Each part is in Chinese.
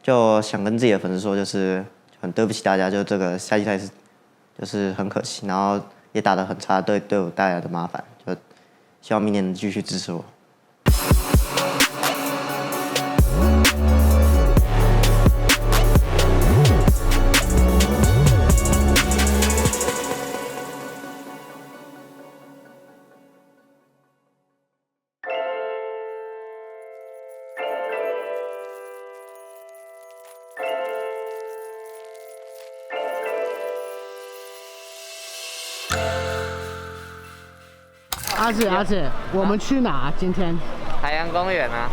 就想跟自己的粉丝说，就是很对不起大家，就这个夏季赛事就是很可惜，然后也打得很差，对我带来的麻烦，就希望明年能继续支持我。阿姐，我们去哪？今天？海洋公园啊。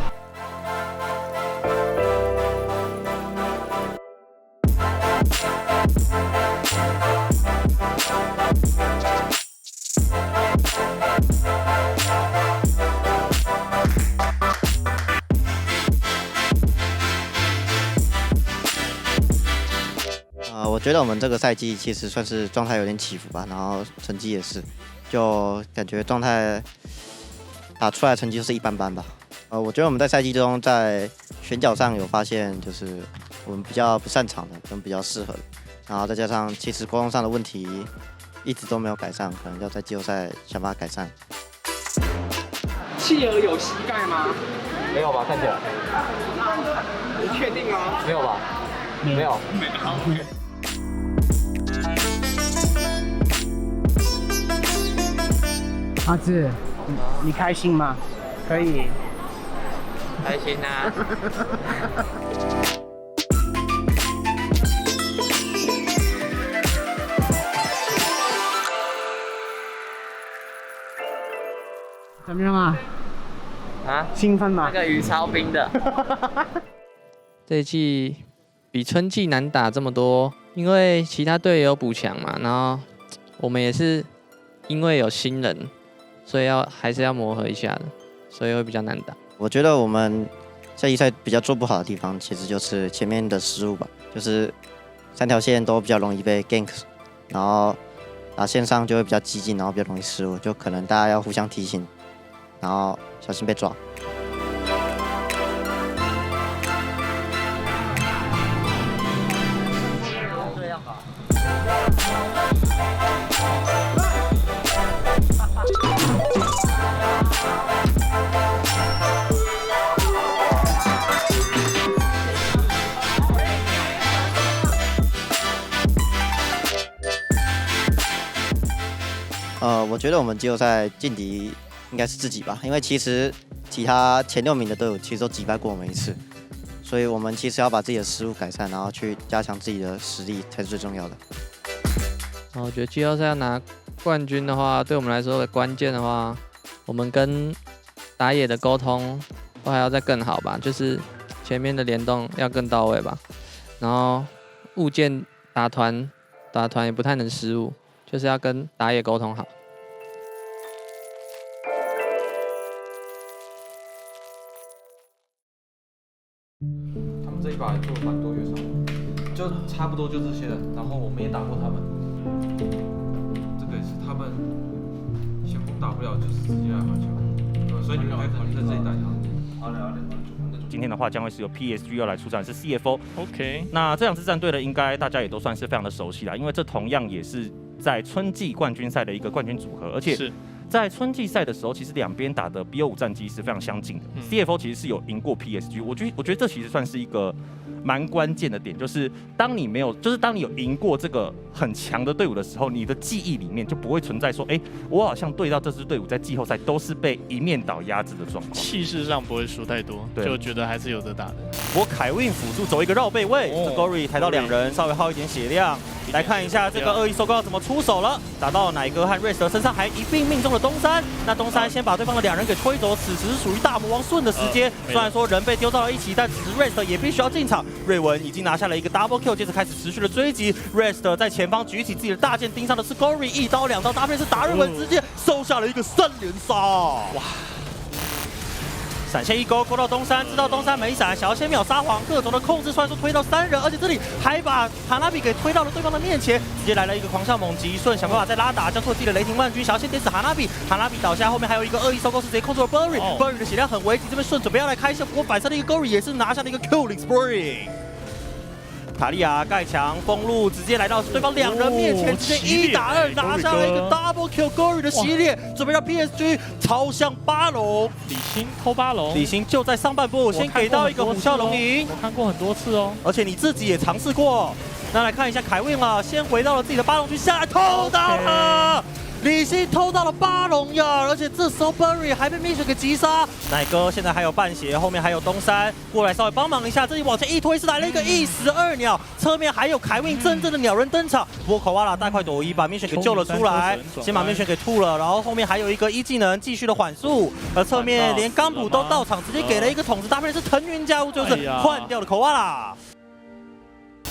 我觉得我们这个赛季其实算是状态有点起伏吧，然后成绩也是，就感觉状态打出来成绩就是一般般吧。我觉得我们在赛季中在选角上有发现，就是我们比较不擅长的跟比较适合的，然后再加上其实沟通上的问题一直都没有改善，可能要在季后赛想办法改善。企鹅有膝盖吗？没有吧？看起来。你确定吗？没有吧？没有。阿志，你开心吗？可以。开心啊！怎么样啊？啊？兴奋吗？那个鱼超冰的。这一季比春季难打这么多，因为其他队也有补强嘛，然后我们也是因为有新人，所以还是要磨合一下的，所以会比较难打。我觉得我们赛季赛比较做不好的地方，其实就是前面的失误吧，就是3条线都比较容易被 gank， 然后打线上就会比较激进，然后比较容易失误，就可能大家要互相提醒，然后小心被抓。这样吧。我觉得我们季后赛劲敌应该是自己吧，因为其实其他前6名的队伍其实都击败过我们一次，所以我们其实要把自己的失误改善，然后去加强自己的实力才是最重要的。我觉得季后赛要拿冠军的话，对我们来说的关键的话，我们跟打野的沟通都还要再更好吧，就是前面的联动要更到位吧，然后物件打团也不太能失误，就是要跟打野沟通好。他们这一把做蛮多月伤，就差不多就这些了。然后我们也打过他们，这个也是他们先锋打不了，就是直接来滑球，所以你们可以考虑在这里打一下。好嘞。今天的话将会是由 PSG 要来出战，是 CFO。OK， 那这两支战队呢，应该大家也都算是非常的熟悉啦，因为这同样也是在春季冠军赛的一个冠军组合，而且在春季赛的时候，其实两边打的 BO5 战绩是非常相近的。CFO 其实是有赢过 PSG， 我觉得这其实算是一个蛮关键的点，就是当你有赢过这个很强的队伍的时候，你的记忆里面就不会存在说，我好像对到这支队伍在季后赛都是被一面倒压制的状况，气势上不会输太多，就觉得还是有得打的。不过凯运辅助走一个绕背位，这 Gory 抬到2人，稍微耗一点血量。来看一下这个恶意收购要怎么出手了，打到奶哥和 Rest 身上，还一并命中了东山。那东山先把对方的2人给推走，此时是属于大魔王顺的时间。虽然说人被丢到了一起，但此时 Rest 也必须要进场。瑞文已经拿下了一个 Double Kill， 接着开始持续的追击。Rest 在前方举起自己的大剑，盯上的是 Gory， 1刀2刀搭配是达瑞文，直接收下了一个3连杀。哇！闪现一勾勾到东山，知道东山没闪，想要先秒撒谎，各种的控制，虽然说推到3人，而且这里还把哈纳比给推到了对方的面前，直接来了一个狂上猛击，顺想办法再拉打，交错自己的雷霆万钧，想要先点死哈纳比，哈纳比倒下，后面还有一个恶意收购是直接控制了 Burry，Burry 的血量很危急，这边顺准备要来开线，不过反射的一个 Gory 也是拿下了一个 Killing Spree。塔利亚盖墙封路，直接来到对方2人面前，直接1打2拿下了一个 double kill Gory 的洗脸，准备让 PSG 超向巴龙。李欣偷巴龙，李欣就在上半部先给到一个虎啸龙吟，我看过很多次哦，而且你自己也尝试过。那来看一下凯文了，先回到了自己的巴龙区，下来偷到了。李欣偷到了巴龙呀，而且这时候 Bury 还被蜜雪给击杀。奶哥现在还有半血，后面还有东山过来稍微帮忙一下，这里往前一推是来了一个1死2鸟，侧面还有凯文真正的鸟人登场。不过口瓦拉大快朵颐把蜜雪给救了出来，先把蜜雪给吐了，然后后面还有一个1技能继续的缓速，而侧面连冈普都到场，直接给了一个筒子，搭配的是腾云驾雾，就是换掉了口瓦拉。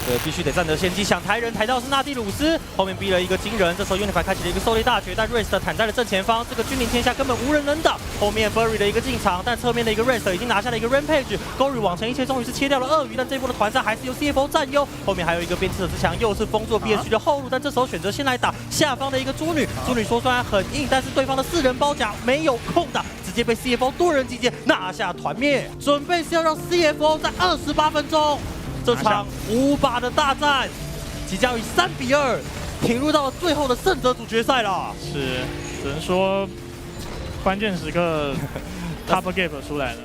对，必须得占得先机，想抬人抬到是纳蒂鲁斯，后面逼了一个惊人，这时候 Unify 开启了一个狩猎大绝，但 Rest 坦在了正前方，这个君临天下根本无人能挡。后面 Bury 的一个进场，但侧面的一个 Rest 已经拿下了一个 Rampage，Gory 往前一切，终于是切掉了鳄鱼，但这一波的团战还是由 CFO 占优。后面还有一个鞭笞者之墙，又是封住 PSG 的后路，但这时候选择先来打下方的一个猪女，猪女说虽然很硬，但是对方的4人包夹没有空打，直接被 CFO 多人集结拿下团灭，准备是要让 CFO 在28分钟。这场5把的大战即将以3比2挺入到了最后的胜者组决赛了。是，只能说关键时刻 Top Gap 出来了。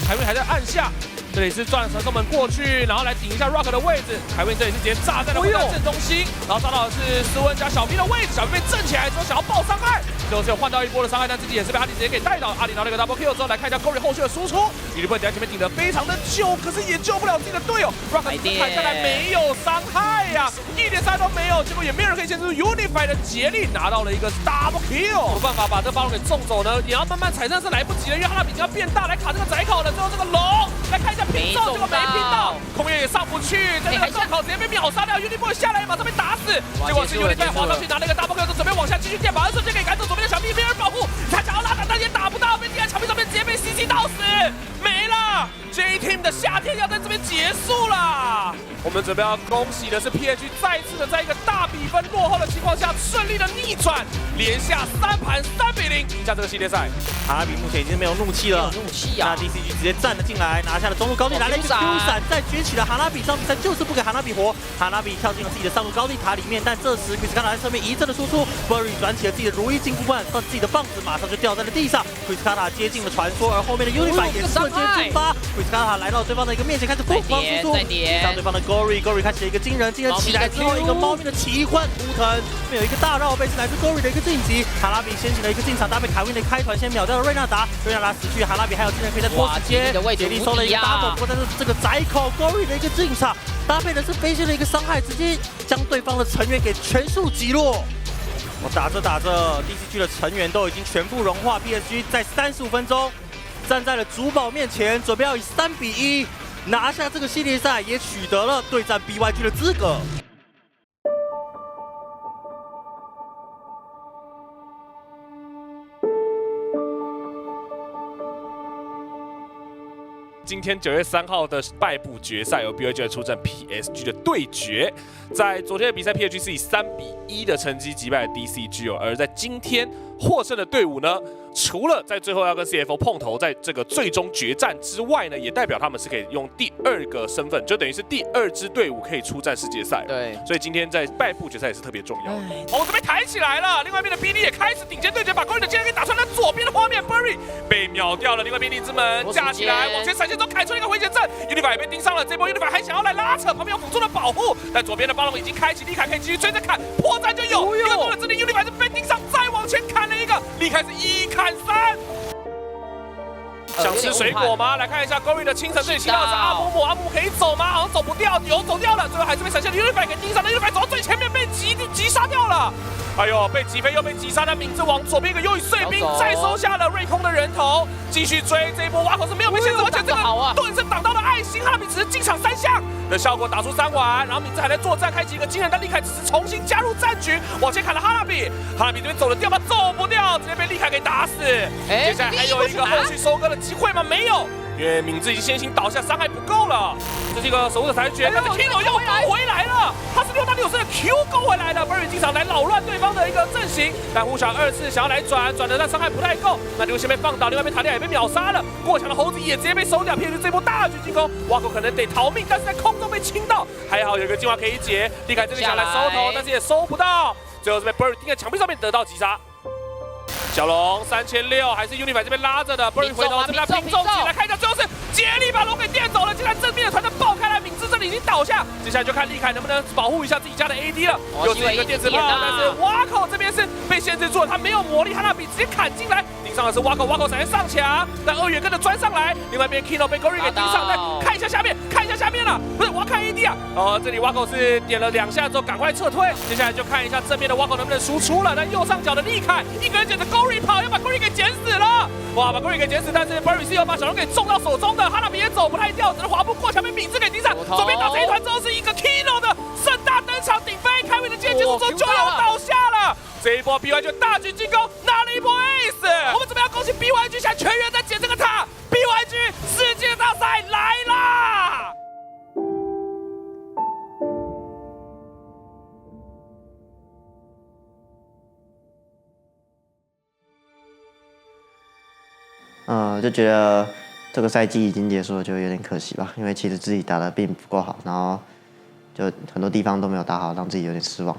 凯文还在按下，这里是转传送门过去，然后来顶一下 Rock 的位置。凯文这里是直接炸在了混战正中心，然后炸到的是斯文加小 B 的位置，小 B 被震起来之后想要爆伤害，最后是有换到一波的伤害，但自己也是被阿里直接给带倒。阿里拿了一个 double kill 之后，来看一下 Gory 后续的输出。李立波在前面顶得非常的久，可是也救不了自己的队友。Rock 砍下来没有伤害呀，1点伤都没有，结果也没有人可以限制 Unify 的竭力拿到了一个 double kill。有办法把这巴龙给种走呢？也要慢慢踩上是来不及了，因为哈拉比已经要变大来卡这个窄口了。最后这个龙来看一下拼中，结果没拼到，空月也上不去，在这个洞口直接被秒杀掉。Unify 下来马上被打死，结果是 Unify 滑上去拿了一个 double kill，准备往下继续电，马上瞬间可以赶走左边的小 B， 没人保护，他想要拉打，但也打不到，被钉在墙壁上面，直接被 CC 到死，没了。J Team 的夏天要在这边结束啦！我们准备要恭喜的是 PSG 再次的在一个大比分落后的情况下，顺利的逆转，连下3盘3比0赢下这个系列赛。哈拉比目前已经没有怒气了，怒气啊！那 DCG 直接站了进来，拿下了中路高地，来了一个 Q 闪，再崛起了哈拉比。上比赛就是不给哈拉比活，哈拉比跳进了自己的上路高地塔里面，但这时 Chris 在侧面一阵的输出 ，Bury 转起了自己的如意金箍棒，自己的棒子马上就掉在了地上。Chris 接近了传说，而后面的 Unify 也瞬间蒸发。Chris 来到对方的一个面前，开始疯狂输出，击上对方的 Gory 开启了一个惊人起来之后，一个猫咪的奇幻图腾，没有一个大绕背是来自 Gory 的一个晋级。哈拉比先行了一个进场，搭配凯文的开团，先秒掉了瑞纳达死去，哈拉比还有技能可以再拖时间，杰利收了一个 double， 不过但是这个窄口 Gory 的一个进场，搭配的是飞仙的一个伤害，直接将对方的成员给全数击落。我打着，DCG 的成员都已经全部融化 ，PSG 在35分钟站在了主堡面前，准备要以3比1拿下这个系列赛，也取得了对战 BYG 的资格。今天9月3号的败部决赛，由 BYG 来出战 PSG 的对决。在昨天的比赛 ，PSG 是以3比1的成绩击败了 DCG 而在今天获胜的队伍呢，除了在最后要跟 CFO 碰头，在这个最终决战之外呢，也代表他们是可以用第2个身份，就等于是第2支队伍可以出战世界赛。对，所以今天在败部决赛也是特别重要的。红子被抬起来了，另外一边的 BD 也开始顶尖对决，把Gory的剑给打穿了。左边的画面 ，Bury 被秒掉了，另外边灵之门架起来，往前闪现之后开出了一个回血阵 ，Unify 也被盯上了。这波 Unify 还想要来拉扯，旁边有辅助的保护，但左边的巴龙已经开启，利凯可以继续追着砍，破绽就有。一个多的之内 ，Unify 是被盯上，再往前砍了一个，利凯是1砍3。想吃水果吗？来看一下 Gory 的清晨，这里骑到的是阿姆姆，阿姆可以走吗？好像走不掉，有走掉了，最后还是被闪现的 Unify 给盯上了 ，Unify 走到最前面被击杀掉了。哎呦，被击飞又被击杀，但敏智往左边一个优以碎兵再收下了瑞空的人头，继续追这一波挖口是没有被限制，而且这个盾是挡到了爱心，哈拉比只是进场3项的效果打出3丸，然后敏智还在作战，开启一个惊人，但利凯只是重新加入战局，往前砍了哈拉比，哈拉比这边走得掉吗？走不掉，直接被利凯给打死。接下来还有一个后续收割的机会吗？没有。因为敏智已经先行倒下，伤害不够了。这是一个守护者裁决，但是 Kino 又勾回来了，他是6打6的 Q 勾回来了 ，Burry 经常来扰乱对方的一个阵型，但呼小2次想要来转的，但伤害不太够，那刘先被放倒，另外一边塔利亚也被秒杀了，过强的猴子也直接被收掉，撇出这波大举进攻，挖口可能得逃命，但是在空中被清到，还好有一个进化可以解，立凯这边想来收头，但是也收不到，最后是被 Burry 钉在墙壁上面得到击杀。小龙3600还是 Unify 这边拉着的 ，Burry 回头这边拼中起来，看一下最后是杰力把龙给电走了，竟然正面的团队爆开来，敏智这里已经倒下，接下来就看立凯能不能保护一下自己家的 AD 了，又是一个电磁炮，但是挖口这边是被限制住了，他没有魔力，哈纳比直接砍进来，顶上的是挖口闪现上墙，但2元跟着钻上来，另外一边 Kino 被 Gory 给盯上，但看一下下面了，不是我要看 AD 啊，这里挖口是点了2下之后赶快撤退，接下来就看一下正面的挖口能不能输出了，那右上角的立凯一个人捡着 Gory 跑，要把 Gory 给捡死了，哇，把 Gory 给捡死，但是 Burry 是要把小龙给中到手中的，哈纳比也走不太掉，只能滑步过墙被敏智给盯上，左边打成一团之后是一个 Kino 的盛大登场顶飞，开胃的剑结束之后就要倒下了，这一波 BYG 大举进攻拿了一波 Ace， 我们准备要恭喜 BYG 现在全员在捡这个塔 ，BYG 世界大赛来啦！就觉得这个赛季已经结束了，就有点可惜吧。因为其实自己打得并不够好，然后就很多地方都没有打好，让自己有点失望。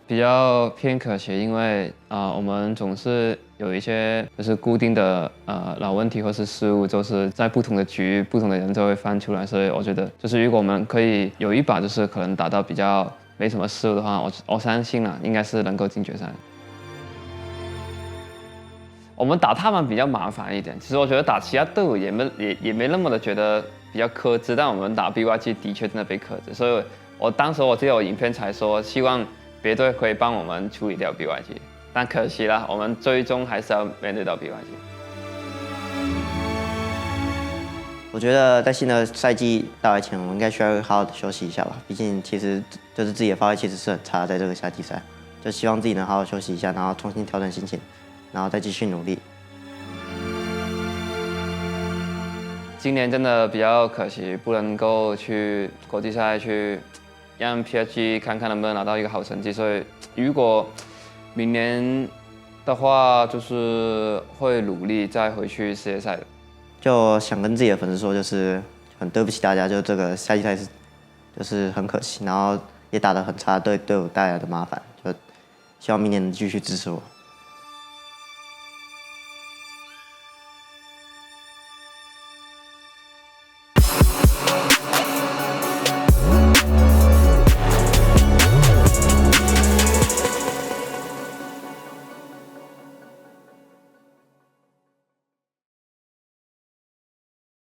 比较偏可惜，因为我们总是有一些就是固定的老问题或是失误，就是在不同的局、不同的人就会翻出来。所以我觉得，就是如果我们可以有一把就是可能打到比较没什么失误的话，我相信啊，应该是能够进决赛。我们打他们比较麻烦一点，其实我觉得打其他队伍也没那么的觉得比较克制，但我们打 BYG 的确真的被克制，所以我当时我记得我影片才说，希望别队可以帮我们处理掉 BYG， 但可惜了，我们最终还是要面对到 BYG。我觉得在新的赛季到来前，我们应该需要好好的休息一下吧，毕竟其实就是自己的发挥其实是很差，在这个夏季赛，就希望自己能好好休息一下，然后重新调整心情。然后再继续努力。今年真的比较可惜，不能够去国际赛去让 PSG 看看能不能拿到一个好成绩。所以如果明年的话，就是会努力再回去世界赛的。就想跟自己的粉丝说，就是很对不起大家，就这个赛季赛就是很可惜，然后也打得很差，对队伍带来的麻烦，就希望明年能继续支持我。